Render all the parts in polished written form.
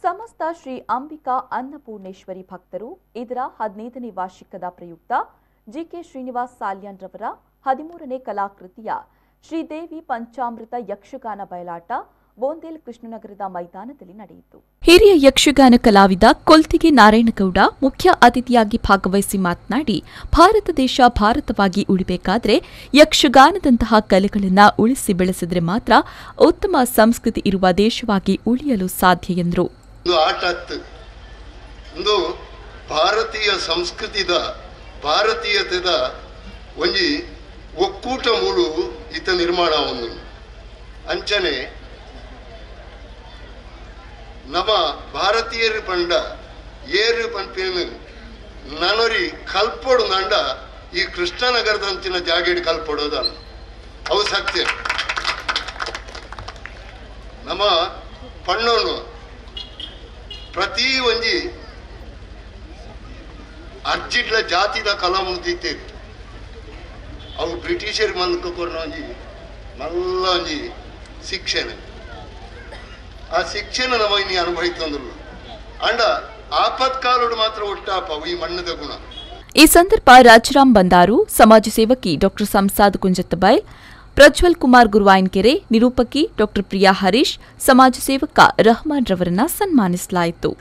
ಸಮಸ್ತ ಶ್ರೀ ಅಂಬಿಕಾ ಅನ್ನಪೂರ್ಣೇಶ್ವರಿ ಭಕ್ತರು ಇದರ 15ನೇ ವಾರ್ಷಿಕದ ಪ್ರಯುಕ್ತ ಜಿಕೆ ಶ್ರೀನಿವಾಸ್ ಸಾಲ್ಯಾನ್ ರವರ 13ನೇ ಕಲಾಕೃತಿಯ ಶ್ರೀದೇವಿ ಪಂಚಾಮೃತ ಯಕ್ಷಗಾನ ಬಯಲಾಟ ಬೋಂದೇಲ್ ಕೃಷ್ಣನಗರದ ಮೈದಾನದಲ್ಲಿ ನಡೆಯಿತು. ಹಿರಿಯ ಯಕ್ಷಗಾನ ಕಲಾವಿದ ಕೊಲ್ತಿಗೆ ನಾರಾಯಣಗೌಡ ಮುಖ್ಯ ಅತಿಥಿಯಾಗಿ ಭಾಗವಹಿಸಿ ಮಾತನಾಡಿ, ಭಾರತ ದೇಶ ಭಾರತವಾಗಿ ಉಳಿಬೇಕಾದ್ರೆ ಯಕ್ಷಗಾನದಂತಹ ಕಲೆಗಳನ್ನು ಉಳಿಸಿ ಬೆಳೆಸಿದ್ರೆ ಮಾತ್ರ ಉತ್ತಮ ಸಂಸ್ಕೃತಿ ಇರುವ ದೇಶವಾಗಿ ಉಳಿಯಲು ಸಾಧ್ಯ ಎಂದರು. ಭಾರತೀಯ ಸಂಸ್ಕೃತಿದ ಭಾರತೀಯತೆದ ಒಂಜಿ ಒಕ್ಕೂಟ ಮೂಲು ಈತ ನಿರ್ಮಾಣ ಅಂಚನೆ ನಮ್ಮ ಭಾರತೀಯರು ಪಂಡ ಏರು ಪಂಪೇನು ನನರಿ ಕಲ್ಪೊಡು ನಂಡ ಈ ಕೃಷ್ಣನಗರದಂಚಿನ ಜಾಗೇಡಿ ಕಲ್ಪೊಡೋದಲ್ಲ ಅವು ಸತ್ಯ. ನಮ್ಮ ಪಣ್ಣೋನು ಪ್ರತಿ ಒಂಜಿ ಅರ್ಜಿಡ್ಲ ಜಾತಿದ ಕಲಾ ಮುಗಿತೇರು ಅವು ಬ್ರಿಟಿಷರ್ ಮಲ್ಕ ಕೊರ್ನ ಒಂಜಿ ಮಲ್ಲ ಒಂಜಿ ಶಿಕ್ಷಣ ಆ ಶಿಕ್ಷಣ ನಮ್ಮ ಇನ್ನು ಅನುಭವಿತಂದ್ರು ಅಂಡ ಆಪತ್ಕಾಲೋಡು ಮಾತ್ರ ಒಟ್ಟಾಪ ಈ ಮಣ್ಣದ ಗುಣ. ಈ ಸಂದರ್ಭ ರಾಜರಾಮ್ ಬಂದಾರು, ಸಮಾಜ ಸೇವಕಿ ಡಾಕ್ಟರ್ ಸಂಸಾದ್ ಕುಂಜತ್ತಬೈಲ್, ಪ್ರಜ್ವಲ್ ಕುಮಾರ್ ಗುರುವಾಯನ್ಕೆರೆ, ನಿರೂಪಕಿ ಡಾಕ್ಟರ್ ಪ್ರಿಯಾ ಹರೀಶ್, ಸಮಾಜ ಸೇವಕ ರಹಮಾನ್ ರವರನ್ನ ಸನ್ಮಾನಿಸಲಾಯಿತು.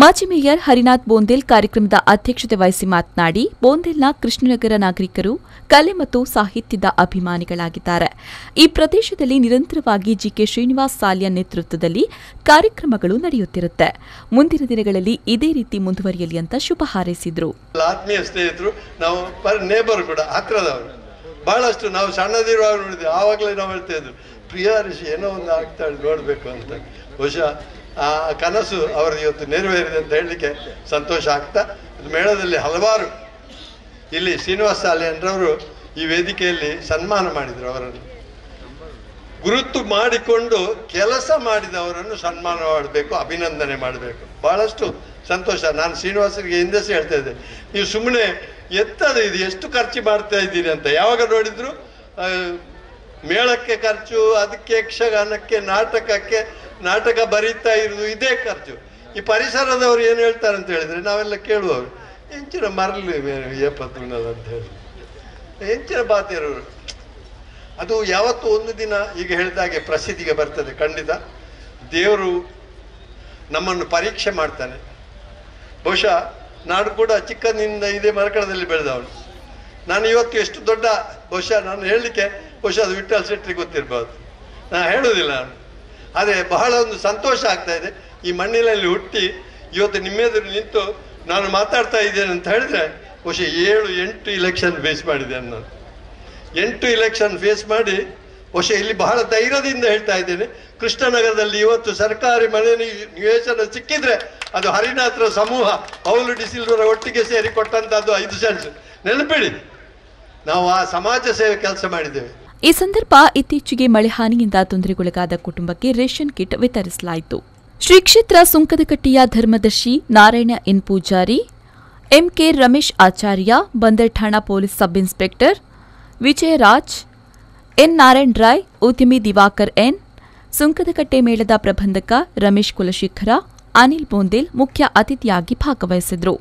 ಮಾಜಿ ಮೇಯರ್ ಹರಿನಾಥ್ ಬೋಂದೇಲ್ ಕಾರ್ಯಕ್ರಮದ ಅಧ್ಯಕ್ಷತೆ ವಹಿಸಿ ಮಾತನಾಡಿ, ಬೋಂದೇಲ್ನ ಕೃಷ್ಣನಗರ ನಾಗರಿಕರು ಕಲೆ ಮತ್ತು ಸಾಹಿತ್ಯದ ಅಭಿಮಾನಿಗಳಾಗಿದ್ದಾರೆ. ಈ ಪ್ರದೇಶದಲ್ಲಿ ನಿರಂತರವಾಗಿ ಜಿಕೆ ಶ್ರೀನಿವಾಸ್ ಸಾಲ್ಯಾನ್ ನೇತೃತ್ವದಲ್ಲಿ ಕಾರ್ಯಕ್ರಮಗಳು ನಡೆಯುತ್ತಿರುತ್ತೆ. ಮುಂದಿನ ದಿನಗಳಲ್ಲಿ ಇದೇ ರೀತಿ ಮುಂದುವರಿಯಲಿ ಅಂತ ಶುಭ ಹಾರೈಸಿದ್ರು. ಆತ್ಮೀಯ ಸ್ನೇಹಿತರು, ನಾವು ನೇಬರ್ ಕೂಡ ಹತ್ರದವರು, ಬಹಳಷ್ಟು ನಾವು ಸಣ್ಣದಿರುವಾಗ ನೋಡಿದ್ವಿ. ಆವಾಗಲೇ ನಾವು ಹೇಳ್ತಾ ಇದ್ರು, ಪ್ರಿಯಾ ಋಷಿ ಏನೋ ಒಂದು ಆಗ್ತಾಳೆ ನೋಡ್ಬೇಕು ಅಂತ. ಬಹುಶಃ ಆ ಕನಸು ಅವರದ್ದು ಇವತ್ತು ನೆರವೇರಿದೆ ಅಂತ ಹೇಳಲಿಕ್ಕೆ ಸಂತೋಷ ಆಗ್ತಾ, ಮೇಳದಲ್ಲಿ ಹಲವಾರು ಇಲ್ಲಿ ಶ್ರೀನಿವಾಸ್ ಸಾಲ್ಯಾನ್ರವರು ಈ ವೇದಿಕೆಯಲ್ಲಿ ಸನ್ಮಾನ ಮಾಡಿದರು. ಅವರನ್ನು ಗುರುತು ಮಾಡಿಕೊಂಡು ಕೆಲಸ ಮಾಡಿದವರನ್ನು ಸನ್ಮಾನ ಮಾಡಬೇಕು, ಅಭಿನಂದನೆ ಮಾಡಬೇಕು. ಬಹಳಷ್ಟು ಸಂತೋಷ. ನಾನು ಶ್ರೀನಿವಾಸರಿಗೆ ಹಿಂದೆ ಹೇಳ್ತಾ ಇದ್ದೆ, ನೀವು ಸುಮ್ಮನೆ ಎತ್ತದು ಇದು ಎಷ್ಟು ಖರ್ಚು ಮಾಡ್ತಾ ಇದ್ದೀರಿ ಅಂತ. ಯಾವಾಗ ನೋಡಿದ್ರು ಮೇಳಕ್ಕೆ ಖರ್ಚು, ಅದಕ್ಕೆ ಯಕ್ಷಗಾನಕ್ಕೆ, ನಾಟಕ ಬರೀತಾ ಇರುವುದು ಇದೇ ಖರ್ಚು. ಈ ಪರಿಸರದವರು ಏನು ಹೇಳ್ತಾರೆ ಅಂತ ಹೇಳಿದ್ರೆ ನಾವೆಲ್ಲ ಕೇಳುವವರು, ಎಂಚಿನ ಮರಲಿ ಏಪತ್ತುನಲ್ಲ ಅಂತ ಹೇಳಿ ಎಂಚಿನ ಬಾತಿಯರವರು. ಅದು ಯಾವತ್ತೂ ಒಂದು ದಿನ ಈಗ ಹೇಳಿದಾಗೆ ಪ್ರಸಿದ್ಧಿಗೆ ಬರ್ತದೆ. ಖಂಡಿತ ದೇವರು ನಮ್ಮನ್ನು ಪರೀಕ್ಷೆ ಮಾಡ್ತಾನೆ. ಬಹುಶಃ ನಾನು ಕೂಡ ಚಿಕ್ಕಂದಿನಿಂದ ಇದೇ ಮರಕಡದಲ್ಲಿ ಬೆಳೆದವನು. ನಾನು ಇವತ್ತು ಎಷ್ಟು ದೊಡ್ಡ, ಬಹುಶಃ ನಾನು ಹೇಳಲಿಕ್ಕೆ ಬಹುಶಃ ಅದು ವಿಠ್ಠಲ್ ಶೆಟ್ಟಿ ಗೊತ್ತಿರ್ಬೋದು, ನಾನು ಹೇಳುವುದಿಲ್ಲ. ನಾನು ಆದರೆ ಬಹಳ ಒಂದು ಸಂತೋಷ ಆಗ್ತಾ ಇದೆ. ಈ ಮಣ್ಣಿನಲ್ಲಿ ಹುಟ್ಟಿ ಇವತ್ತು ನಿಮ್ಮೆದುರು ನಿಂತು ನಾನು ಮಾತಾಡ್ತಾ ಇದ್ದೇನೆ ಅಂತ ಹೇಳಿದ್ರೆ, ಬಹುಶಃ 7-8 ಇಲೆಕ್ಷನ್ ಫೇಸ್ ಮಾಡಿದ್ದೇನೆ ನಾನು. 8 ಇಲೆಕ್ಷನ್ ಫೇಸ್ ಮಾಡಿ ಬಹುಶಃ ಇಲ್ಲಿ ಬಹಳ ಧೈರ್ಯದಿಂದ ಹೇಳ್ತಾ ಇದ್ದೇನೆ, ಕೃಷ್ಣನಗರದಲ್ಲಿ ಇವತ್ತು ಸರ್ಕಾರಿ ಮನೆ ನಿವೇಶನ ಸಿಕ್ಕಿದ್ರೆ ಅದು ಹರಿನಾಥರ ಸಮೂಹ ಪೌಲು ಡಿ ಸಿಲ್ವರ ಒಟ್ಟಿಗೆ ಸೇರಿ ಕೊಟ್ಟಂತದ್ದು 5 ಸೆಂಟ್ಸ್. ನೆನಪಿಡಿ, ನಾವು ಆ ಸಮಾಜ ಸೇವೆ ಕೆಲಸ ಮಾಡಿದ್ದೇವೆ. ಈ ಸಂದರ್ಭ ಇತ್ತೀಚೆಗೆ ಮಳೆ ಹಾನಿಯಿಂದ ತೊಂದರೆಗೊಳಗಾದ ಕುಟುಂಬಕ್ಕೆ ರೇಷನ್ ಕಿಟ್ ವಿತರಿಸಲಾಯಿತು. ಶ್ರೀ ಕ್ಷೇತ್ರ ಸುಂಕದಕಟ್ಟೆಯ ಧರ್ಮದರ್ಶಿ ನಾರಾಯಣ ಎನ್ ಪೂಜಾರಿ, ಎಂಕೆ ರಮೇಶ್ ಆಚಾರ್ಯ, ಬಂದರ್ ಠಾಣಾ police sub inspector Vijayaraj, N Narayan Rai, ಉದ್ಯಮಿ ದಿವಾಕರ್ ಎನ್, ಸುಂಕದಕಟ್ಟೆ ಮೇಳದ ಪ್ರಬಂಧಕ ರಮೇಶ್ ಕುಲಶೇಖರ, ಅನಿಲ್ ಬೋಂದೇಲ್ ಮುಖ್ಯ ಅತಿಥಿಯಾಗಿ ಭಾಗವಹಿಸಿದ್ರು.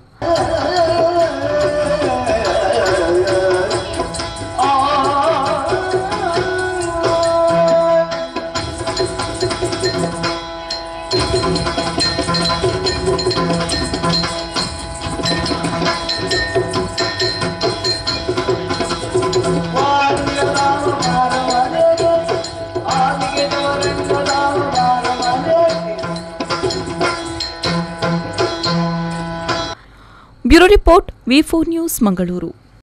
Bureau report V4 news Mangaluru.